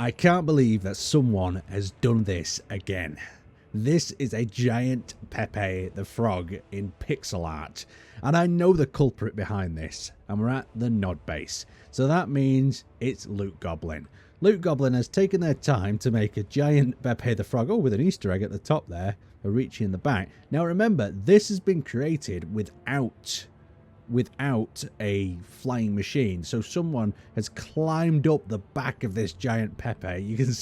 I can't believe that someone has done this again. This is a giant Pepe the Frog in pixel art, and I know the culprit behind this, and we're at the Nod Base, so that means it's Loot Goblin. Loot Goblin has taken their time to make a giant Pepe the Frog, with an Easter egg at the top there, a Ricci in the back. Now remember, this has been created without a flying machine, so someone has climbed up the back of this giant Pepe. You can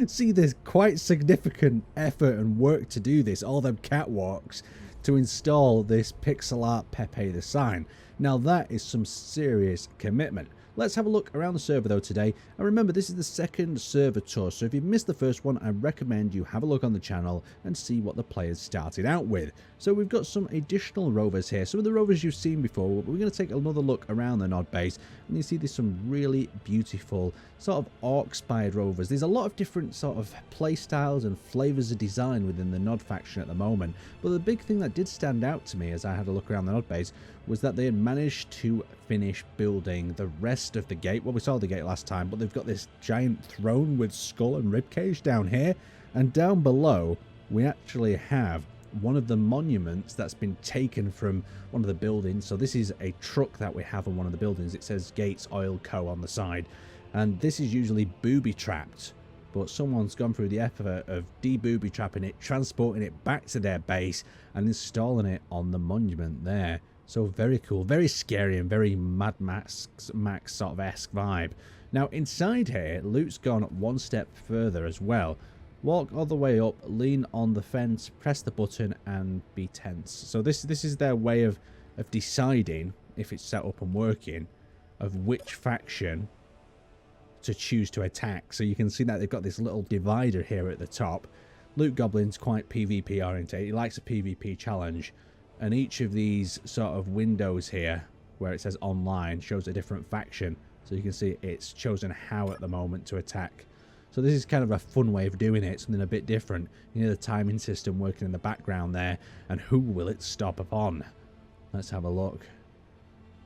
see there's quite significant effort and work to do this, all them catwalks to install this pixel art Pepe the sign. Now that is some serious commitment. Let's have a look around the server though today, and remember this is the second server tour, so if you've missed the first one I recommend you have a look on the channel and see what the players started out with. So we've got some additional rovers here, some of the rovers you've seen before, but we're going to take another look around the Nod Base, and you see there's some really beautiful sort of orc-spired rovers. There's a lot of different sort of play styles and flavours of design within the Nod faction at the moment, but the big thing that did stand out to me as I had a look around the Nod Base was that they had managed to finish building the rest of the gate. Well, we saw the gate last time, but they've got this giant throne with skull and ribcage down here, and down below we actually have one of the monuments that's been taken from one of the buildings. So this is a truck that we have on one of the buildings. It says Gates Oil Co on the side, and this is usually booby trapped, but someone's gone through the effort of de-booby trapping it, transporting it back to their base and installing it on the monument there. So very cool, very scary, and very Mad Max sort of esque vibe. Now inside here, loot's gone one step further as well. Walk all the way up, lean on the fence, press the button, and be tense. So this is their way of deciding, if it's set up and working, of which faction to choose to attack. So you can see that they've got this little divider here at the top. Loot Goblin's quite PvP oriented. He likes a PvP challenge. And each of these sort of windows here, where it says online, shows a different faction. So you can see it's chosen how at the moment to attack. So this is kind of a fun way of doing it, something a bit different. You know, the timing system working in the background there, and who will it stop upon? Let's have a look.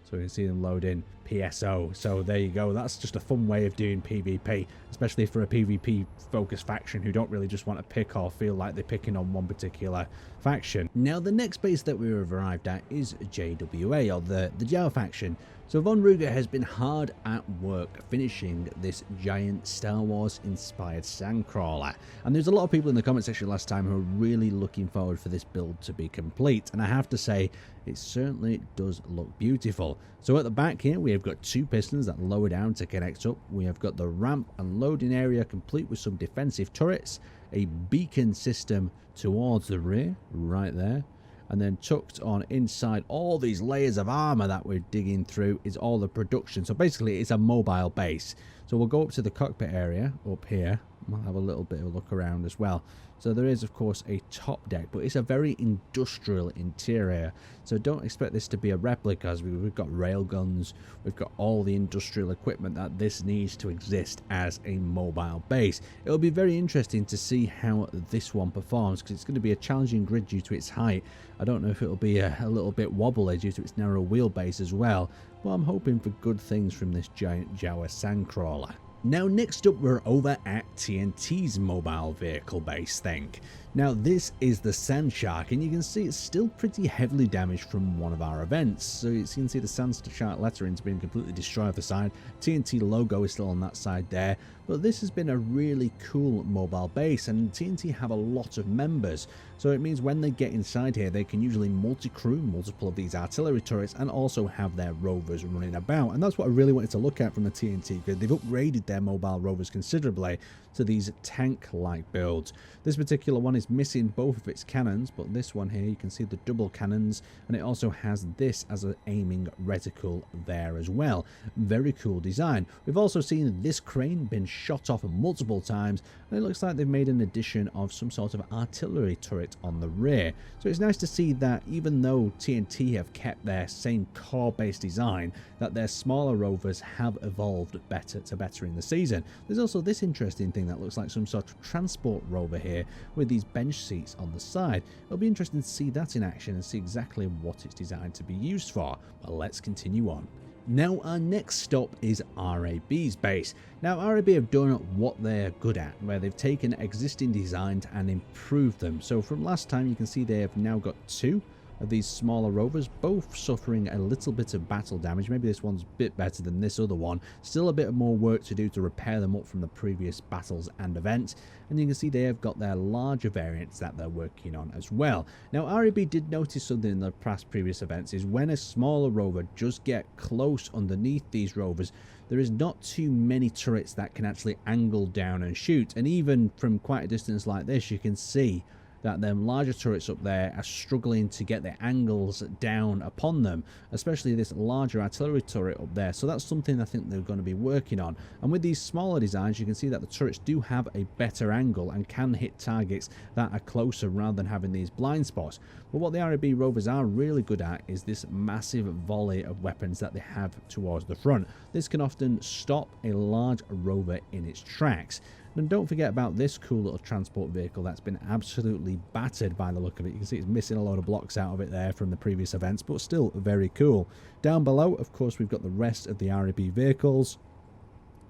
So we can see them load in PSO. So there you go. That's just a fun way of doing PvP, especially for a PvP focused faction who don't really just want to pick or feel like they're picking on one particular faction. Now the next base that we have arrived at is JWA, or the Jawa faction. So Von Ruger has been hard at work finishing this giant Star Wars inspired sandcrawler, and there's a lot of people in the comment section last time who are really looking forward for this build to be complete, and I have to say it certainly does look beautiful. So at the back here we have got two pistons that lower down to connect up. We have got the ramp and loading area complete with some defensive turrets, a beacon system towards the rear right there, and then tucked on inside all these layers of armor that we're digging through is all the production. So basically it's a mobile base. So we'll go up to the cockpit area up here. We'll have a little bit of a look around as well. So there is of course a top deck, but it's a very industrial interior, so don't expect this to be a replica, as we've got rail guns, we've got all the industrial equipment that this needs to exist as a mobile base. It'll be very interesting to see how this one performs, because it's going to be a challenging grid due to its height. I don't know if it'll be a little bit wobbly due to its narrow wheelbase as well, but I'm hoping for good things from this giant Jawa sandcrawler. Now next up we're over at TNT's mobile vehicle base thing. Now this is the Sand Shark, and you can see it's still pretty heavily damaged from one of our events. So you can see the Sand Shark lettering's been completely destroyed off the side. TNT logo is still on that side there, but this has been a really cool mobile base, and TNT have a lot of members. So it means when they get inside here they can usually multi-crew multiple of these artillery turrets and also have their rovers running about, and that's what I really wanted to look at from the TNT grid. They've upgraded their mobile rovers considerably to these tank-like builds. This particular one is missing both of its cannons, but this one here you can see the double cannons, and it also has this as an aiming reticle there as well. Very cool design. We've also seen this crane been shot off multiple times, and it looks like they've made an addition of some sort of artillery turret on the rear. So it's nice to see that even though TNT have kept their same core base design, that their smaller rovers have evolved better in the season. There's also this interesting thing that looks like some sort of transport rover here with these bench seats on the side. It'll be interesting to see that in action and see exactly what it's designed to be used for. But let's continue on. Now our next stop is RAB's base. Now RAB have done what they're good at, where they've taken existing designs and improved them. So from last time you can see they have now got 2 of these smaller rovers, both suffering a little bit of battle damage. Maybe this one's a bit better than this other one. Still a bit more work to do to repair them up from the previous battles and events. And you can see they have got their larger variants that they're working on as well. Now RAB did notice something in the past previous events, is when a smaller rover just get close underneath these rovers, there is not too many turrets that can actually angle down and shoot. And even from quite a distance like this, you can see that them larger turrets up there are struggling to get their angles down upon them, especially this larger artillery turret up there. So that's something I think they're going to be working on. And with these smaller designs, you can see that the turrets do have a better angle and can hit targets that are closer rather than having these blind spots. But what the RAB rovers are really good at is this massive volley of weapons that they have towards the front. This can often stop a large rover in its tracks. And don't forget about this cool little transport vehicle that's been absolutely battered by the look of it. You can see it's missing a load of blocks out of it there from the previous events, but still very cool. Down below, of course, we've got the rest of the RAB vehicles.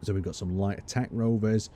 So we've got some light attack rovers.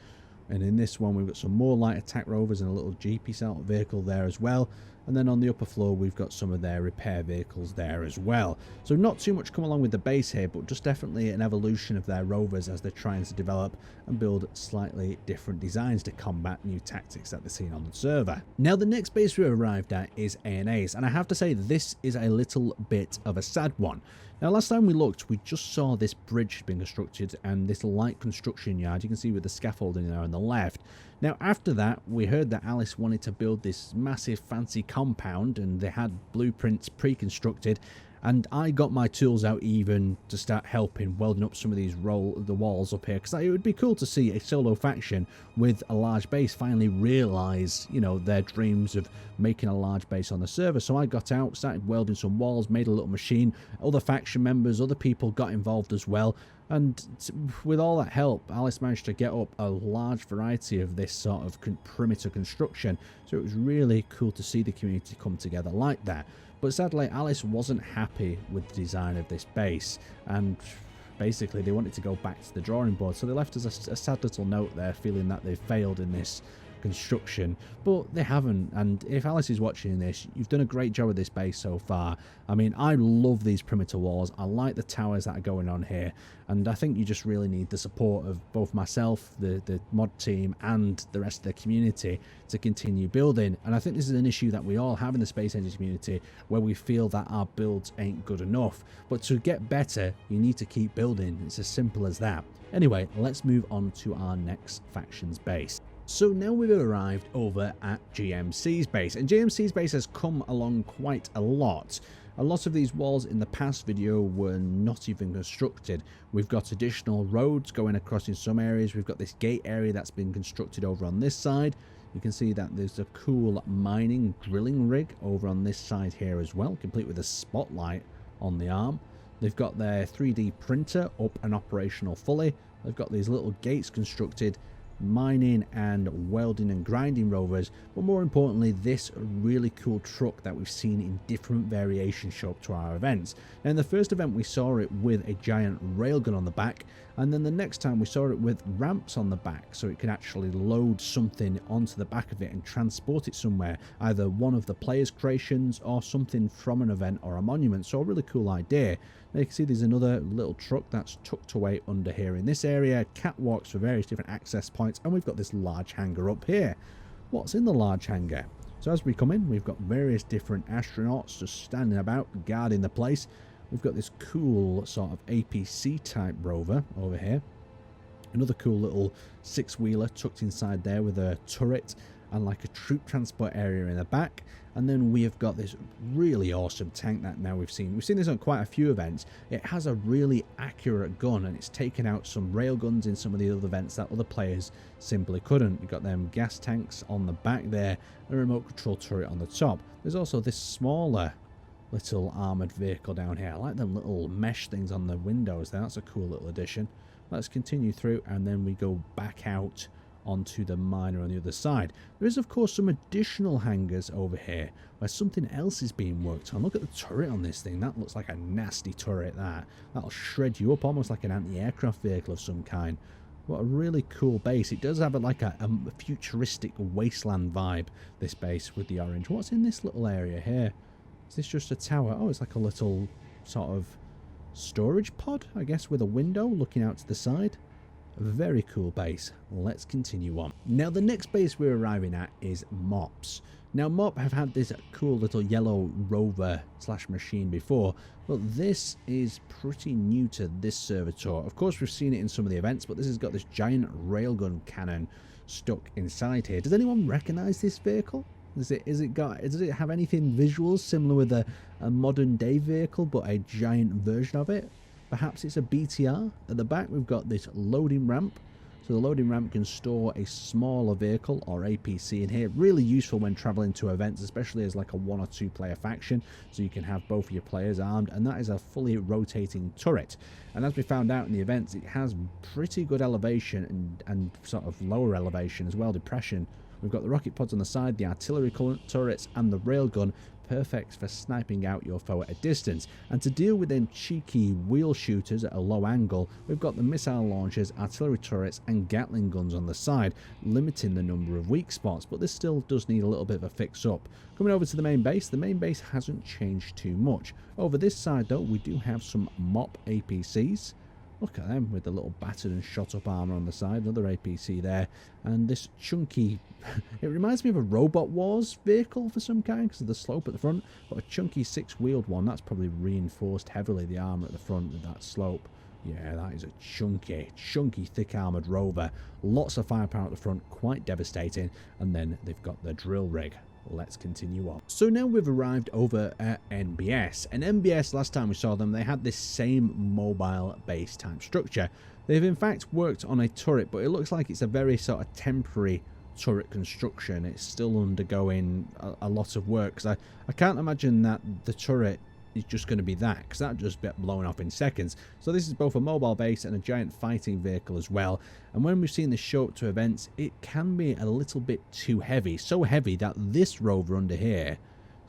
And in this one, we've got some more light attack rovers and a little GP style vehicle there as well. And then on the upper floor, we've got some of their repair vehicles there as well. So not too much come along with the base here, but just definitely an evolution of their rovers as they're trying to develop and build slightly different designs to combat new tactics that they're seeing on the server. Now, the next base we arrived at is ANA's, and I have to say this is a little bit of a sad one. Now, last time we looked, we just saw this bridge being constructed and this light construction yard. You can see with the scaffolding there on the left. Now, after that, we heard that Alice wanted to build this massive fancy compound and they had blueprints pre-constructed. And I got my tools out even to start helping welding up some of these the walls up here, because it would be cool to see a solo faction with a large base finally realise, you know, their dreams of making a large base on the server. So I got out, started welding some walls, made a little machine. Other faction members, other people got involved as well. And with all that help, Alice managed to get up a large variety of this sort of perimeter construction. So it was really cool to see the community come together like that. But sadly, Alice wasn't happy with the design of this base, and basically they wanted to go back to the drawing board. So they left us a sad little note there, feeling that they failed in this construction, but they haven't. And if Alice is watching this, you've done a great job with this base so far. I mean, I love these perimeter walls. I like the towers that are going on here, and I think you just really need the support of both myself, the mod team, and the rest of the community to continue building. And I think this is an issue that we all have in the space engine community, where we feel that our builds ain't good enough. But to get better, you need to keep building. It's as simple as that. Anyway, let's move on to our next faction's base. So now we've arrived over at GMC's base, and GMC's base has come along quite a lot. A lot of these walls in the past video were not even constructed. We've got additional roads going across in some areas. We've got this gate area that's been constructed over on this side. You can see that there's a cool mining drilling rig over on this side here as well, complete with a spotlight on the arm. They've got their 3D printer up and operational fully. They've got these little gates constructed, mining and welding and grinding rovers, but more importantly, this really cool truck that we've seen in different variations show up to our events. Now, in the first event we saw it with a giant railgun on the back, and then the next time we saw it with ramps on the back, so it could actually load something onto the back of it and transport it somewhere, either one of the players' creations or something from an event or a monument. So a really cool idea. Now you can see there's another little truck that's tucked away under here in this area, catwalks for various different access points, and we've got this large hangar up here. What's in the large hangar? So as we come in, we've got various different astronauts just standing about guarding the place. We've got this cool sort of APC type rover over here. Another cool little six-wheeler tucked inside there with a turret and like a troop transport area in the back. And then we have got this really awesome tank that now we've seen. We've seen this on quite a few events. It has a really accurate gun, and it's taken out some rail guns in some of the other events that other players simply couldn't. You've got them gas tanks on the back there, and a remote control turret on the top. There's also this smaller little armoured vehicle down here. I like them little mesh things on the windows there. That's a cool little addition. Let's continue through, and then we go back out onto the miner on the other side. There is, of course, some additional hangars over here where something else is being worked on. Look at the turret on this thing. That looks like a nasty turret, that. That'll shred you up, almost like an anti-aircraft vehicle of some kind. What a really cool base. It does have like a futuristic wasteland vibe, this base with the orange. What's in this little area here? Is this just a tower? Oh, it's like a little sort of storage pod, I guess, with a window looking out to the side. A very cool base. Let's continue on. Now, the next base we're arriving at is Mop's. Now, Mop have had this cool little yellow rover slash machine before, but this is pretty new to this servitor. Of course, we've seen it in some of the events, but this has got this giant railgun cannon stuck inside here. Does anyone recognize this vehicle? Does it have anything visuals similar with a modern day vehicle, but a giant version of it? Perhaps it's a BTR. At the back, we've got this loading ramp. So the loading ramp can store a smaller vehicle or APC in here. Really useful when traveling to events, especially as like a 1 or 2 player faction. So you can have both of your players armed, and that is a fully rotating turret. And as we found out in the events, it has pretty good elevation and sort of lower elevation as well, depression. We've got the rocket pods on the side, the artillery turrets, and the railgun, perfect for sniping out your foe at a distance. And to deal with them cheeky wheel shooters at a low angle, we've got the missile launchers, artillery turrets, and Gatling guns on the side, limiting the number of weak spots, but this still does need a little bit of a fix-up. Coming over to the main base hasn't changed too much. Over this side, though, we do have some Mop APCs. Look at them with the little battered and shot up armor on the side, another APC there, and this chunky, it reminds me of a Robot Wars vehicle for some kind because of the slope at the front, but a chunky 6-wheeled one. That's probably reinforced heavily, the armor at the front with that slope. Yeah, that is a chunky thick armored rover, lots of firepower at the front, quite devastating, and then they've got the drill rig. Let's continue on. So now we've arrived over at NBS. And NBS, last time we saw them, they had this same mobile base type structure. They've in fact worked on a turret, but it looks like it's a very sort of temporary turret construction. It's still undergoing a lot of work, because I can't imagine that the turret is just going to be that, because that just get blown off in seconds. So this is both a mobile base and a giant fighting vehicle as well. And when we've seen this show up to events, it can be a little bit too heavy. So heavy that this rover under here,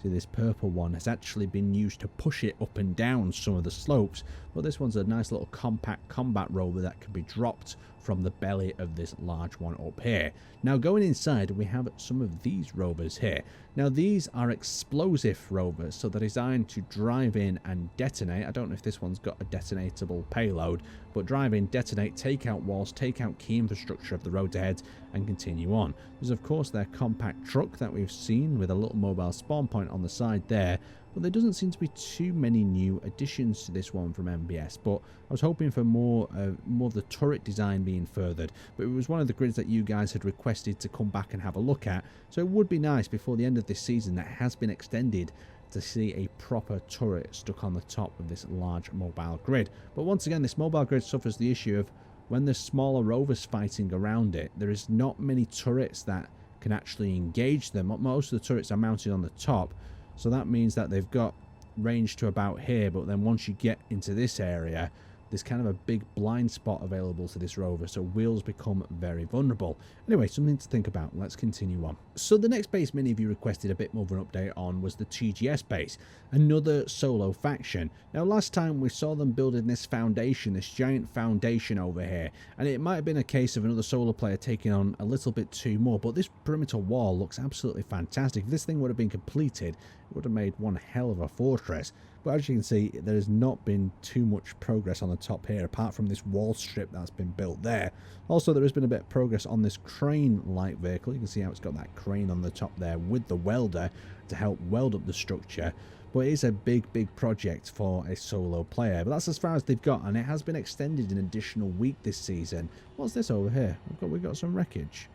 see this purple one, has actually been used to push it up and down some of the slopes. But this one's a nice little compact combat rover that can be dropped from the belly of this large one up here. Now going inside, we have some of these rovers here. Now these are explosive rovers, so they're designed to drive in and detonate. I don't know if this one's got a detonatable payload, but drive in, detonate, take out walls, take out key infrastructure of the road ahead, and continue on. There's of course their compact truck that we've seen with a little mobile spawn point on the side there, but there doesn't seem to be too many new additions to this one from MBS. But I was hoping for more of the turret design being furthered, but it was one of the grids that you guys had requested to come back and have a look at, so it would be nice before the end of this season that has been extended to see a proper turret stuck on the top of this large mobile grid. But once again, this mobile grid suffers the issue of when there's smaller rovers fighting around it, there is not many turrets that can actually engage them. Most of the turrets are mounted on the top, so that means that they've got range to about here, but then once you get into this area, there's kind of a big blind spot available to this rover, so wheels become very vulnerable. Anyway, something to think about. Let's continue on. So the next base many of you requested a bit more of an update on was the TGS base, another solo faction. Now last time we saw them building this foundation, this giant foundation over here, and it might have been a case of another solo player taking on a little bit too more, but this perimeter wall looks absolutely fantastic. If this thing would have been completed, it would have made one hell of a fortress. But as you can see, there has not been too much progress on the top here, apart from this wall strip that's been built there. Also, there has been a bit of progress on this crane-like vehicle. You can see how it's got that crane on the top there with the welder to help weld up the structure. But it is a big project for a solo player. But that's as far as they've got, and it has been extended an additional week this season. What's this over here? We've got some wreckage.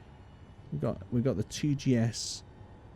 We've got the TGS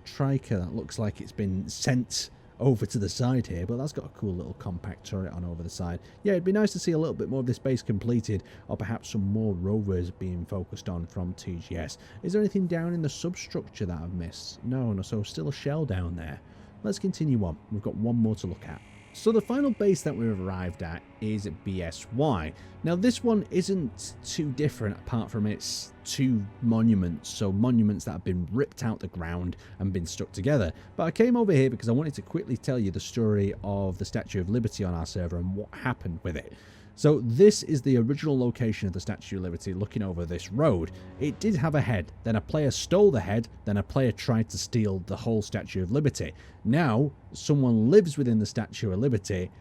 Triker that looks like it's been sent over to the side here, but that's got a cool little compact turret on over the side. Yeah, it'd be nice to see a little bit more of this base completed, or perhaps some more rovers being focused on from TGS. Is there anything down in the substructure that I've missed? No, so still a shell down there. Let's continue on. We've got one more to look at. So the final base that we've arrived at is BSY. Now this one isn't too different apart from its two monuments, so monuments that have been ripped out the ground and been stuck together. But I came over here because I wanted to quickly tell you the story of the Statue of Liberty on our server and what happened with it. So this is the original location of the Statue of Liberty looking over this road. It did have a head, then a player stole the head, then a player tried to steal the whole Statue of Liberty. Now, someone lives within the Statue of Liberty,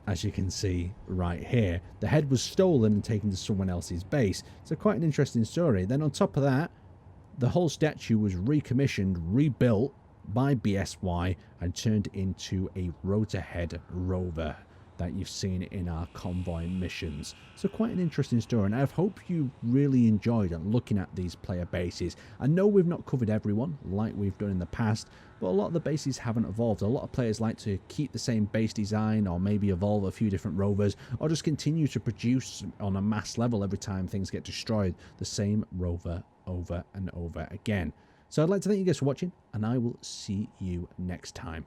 as you can see right here. The head was stolen and taken to someone else's base. So quite an interesting story. Then on top of that, the whole statue was recommissioned, rebuilt by BSY and turned into a rotor head rover that you've seen in our convoy missions. So quite an interesting story, and I hope you really enjoyed looking at these player bases. I know we've not covered everyone like we've done in the past, but a lot of the bases haven't evolved. A lot of players like to keep the same base design, or maybe evolve a few different rovers, or just continue to produce on a mass level every time things get destroyed, the same rover over and over again. So I'd like to thank you guys for watching, and I will see you next time.